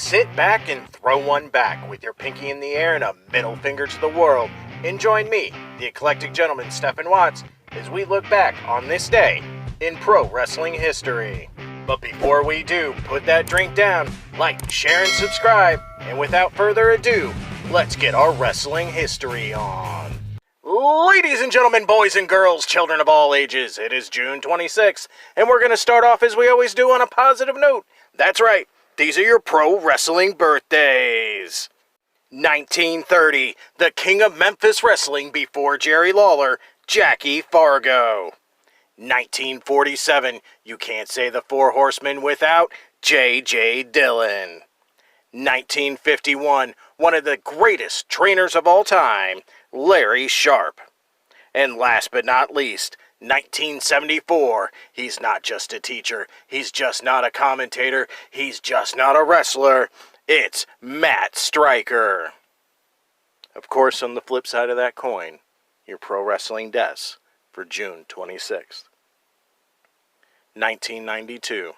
Sit back and throw one back with your pinky in the air and a middle finger to the world and join me, the eclectic gentleman Stephen Watts, as we look back on this day in pro wrestling history. But before we do, put that drink down, like, share, and subscribe, and without further ado, let's get our wrestling history on. Ladies and gentlemen, boys and girls, children of all ages, it is June 26th, and we're going to start off as we always do on a positive note. That's right, these are your pro wrestling birthdays. 1930, the king of Memphis wrestling before Jerry Lawler, Jackie Fargo. 1947, you can't say the Four Horsemen without J.J. Dillon. 1951, one of the greatest trainers of all time, Larry Sharpe. And last but not least, 1974, he's not just a teacher, he's just not a commentator, he's just not a wrestler, it's Matt Striker. Of course, on the flip side of that coin, your pro wrestling deaths for June 26th. 1992,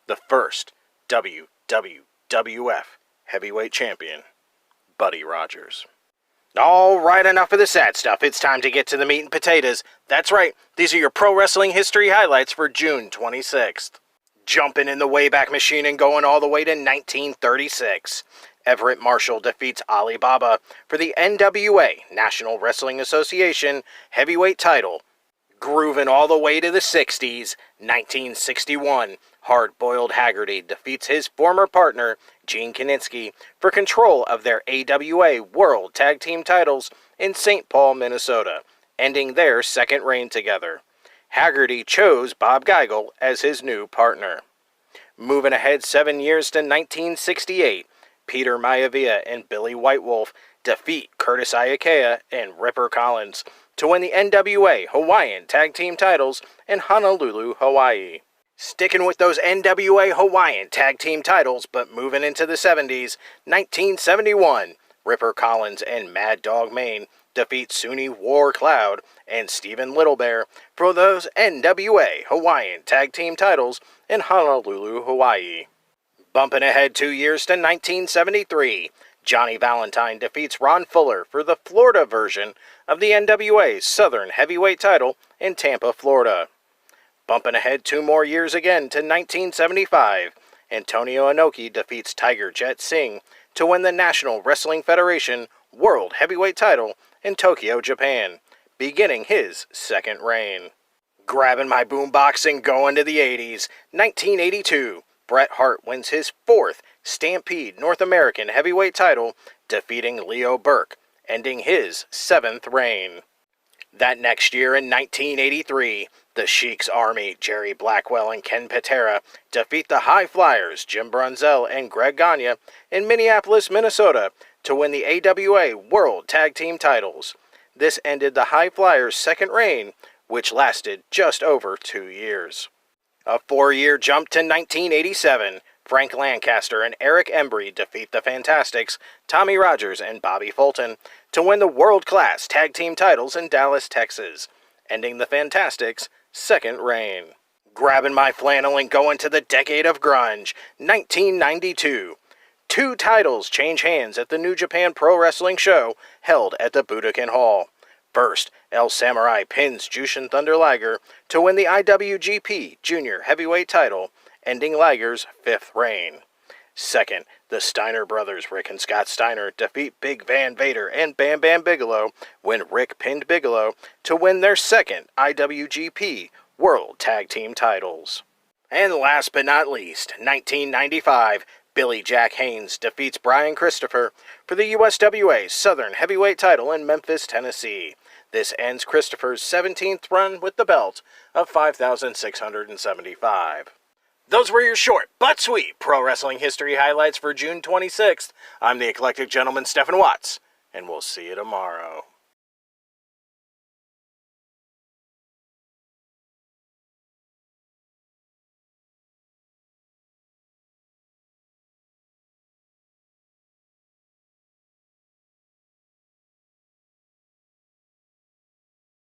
the first WWF heavyweight champion, Buddy Rogers. Alright, enough of the sad stuff. It's time to get to the meat and potatoes. That's right, these are your pro wrestling history highlights for June 26th. Jumping in the Wayback Machine and going all the way to 1936. Everett Marshall defeats Ali Baba for the NWA, National Wrestling Association, heavyweight title. Grooving all the way to the 60s, 1961, Hard-Boiled Haggerty defeats his former partner, Gene Kiniski, for control of their AWA World Tag Team titles in St. Paul, Minnesota, ending their second reign together. Haggerty chose Bob Geigel as his new partner. Moving ahead 7 years to 1968, Peter Maivia and Billy White Wolf defeat Curtis Iaukea and Ripper Collins to win the NWA Hawaiian Tag Team titles in Honolulu, Hawaii. Sticking with those NWA Hawaiian Tag Team titles, but moving into the 70s, 1971, Ripper Collins and Mad Dog Mane defeat Sunni War Cloud and Stephen Little Bear for those NWA Hawaiian Tag Team titles in Honolulu, Hawaii. Bumping ahead 2 years to 1973, Johnny Valentine defeats Ron Fuller for the Florida version of the NWA Southern Heavyweight title in Tampa, Florida. Bumping ahead 2 more years again to 1975, Antonio Inoki defeats Tiger Jet Singh to win the National Wrestling Federation World Heavyweight title in Tokyo, Japan, beginning his second reign. Grabbing my boombox and going to the 80s, 1982, Bret Hart wins his 4th Stampede North American Heavyweight title, defeating Leo Burke, ending his 7th reign. That next year in 1983, the Sheik's Army, Jerry Blackwell and Ken Patera, defeat the High Flyers, Jim Brunzell and Greg Gagne, in Minneapolis, Minnesota, to win the AWA World Tag Team titles. This ended the High Flyers' second reign, which lasted just over 2 years. A 4-year jump to 1987, Frank Lancaster and Eric Embry defeat the Fantastics, Tommy Rogers and Bobby Fulton, to win the world-class tag team titles in Dallas, Texas, ending the Fantastics' second reign. Grabbing my flannel and going to the decade of grunge, 1992. 2 titles change hands at the New Japan Pro Wrestling show held at the Budokan Hall. First, El Samurai pins Jushin Thunder Liger to win the IWGP Junior Heavyweight title, ending Liger's 5th reign. Second, the Steiner brothers, Rick and Scott Steiner, defeat Big Van Vader and Bam Bam Bigelow when Rick pinned Bigelow to win their 2nd IWGP World Tag Team titles. And last but not least, 1995, Billy Jack Haynes defeats Brian Christopher for the USWA Southern Heavyweight title in Memphis, Tennessee. This ends Christopher's 17th run with the belt of 5,675. Those were your short but sweet pro wrestling history highlights for June 26th. I'm the eclectic gentleman Stephen Watts, and we'll see you tomorrow.